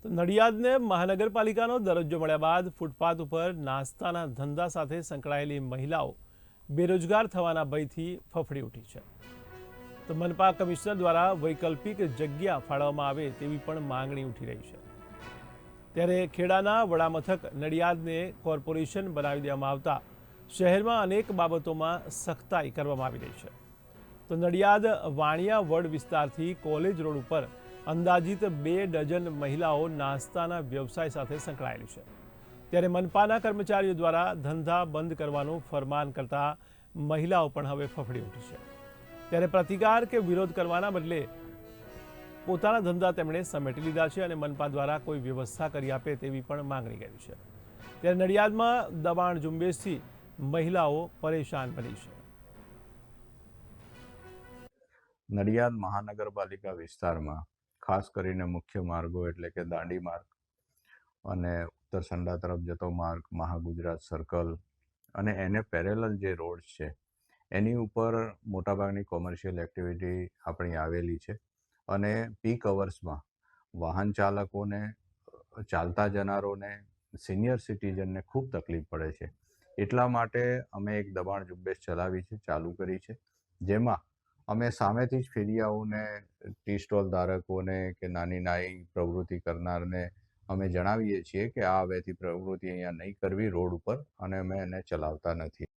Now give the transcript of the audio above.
તો નડિયાદને મહાનગરપાલિકાનો દરજ્જો મળ્યા બાદ ફૂટપાથ ઉપર નાસ્તાના ધંધા સાથે સંકળાયેલી મહિલાઓ બેરોજગાર થવાના ભયથી ફફડી ઉઠી છે। તો મનપા કમિશનર દ્વારા વૈકલ્પિક જગ્યા ફાળવવામાં આવે તેવી પણ માંગણી ઉઠી રહી છે। ત્યારે ખેડાના વડામથક નડિયાદને કોર્પોરેશન બનાવી દેવામાં આવતા શહેરમાં અનેક બાબતોમાં સખ્તાઈ કરવામાં આવી રહી છે। તો નડિયાદ વાણિયા વડ વિસ્તારથી કોલેજ રોડ ઉપર અંદાજિત 2 ડઝન મહિલાઓ નાસ્તાના વ્યવસાય સાથે સંકળાયેલી છે। ત્યારે મનપાના કર્મચારીઓ દ્વારા ધંધા બંધ કરવાનું ફરમાન કરતા મહિલાઓ પણ હવે ફફડી ઉઠી છે। ત્યારે પ્રતિકાર કે વિરોધ કરવાના બદલે પોતાના ધંધા તેમણે સમેટી લીધા છે અને મનપા દ્વારા કોઈ વ્યવસ્થા કરી આપે તેવી પણ માંગણી કરી છે। ત્યારે નડિયાદમાં દબાણ ઝુંબેશથી મહિલાઓ પરેશાન બની છે। નડિયાદ મહાનગરપાલિકા વિસ્તારમાં ખાસ કરીને મુખ્ય માર્ગો એટલે કે દાંડી માર્ગ અને ઉત્તર સંડા તરફ જતો માર્ગ, મહાગુજરાત સર્કલ અને એને પેરેલલ જે રોડ છે એની ઉપર મોટાભાગની કોમર્શિયલ એક્ટિવિટી આપણી આવેલી છે અને પીક અવર્સમાં વાહન ચાલકોને, ચાલતા જનારોને, સિનિયર સિટીઝનને ખૂબ તકલીફ પડે છે। એટલા માટે અમે એક દબાણ ઝુંબેશ ચલાવી છે, ચાલુ કરી છે, જેમાં અમે સામેથી જ ફેરિયાઓને, ટી સ્ટોલ ધારકોને કે નાની નાની પ્રવૃત્તિ કરનારને અમે જણાવીએ છીએ કે આ હવેથી પ્રવૃત્તિ અહીંયા નહીં કરવી રોડ ઉપર, અને અમે એને ચલાવતા નથી।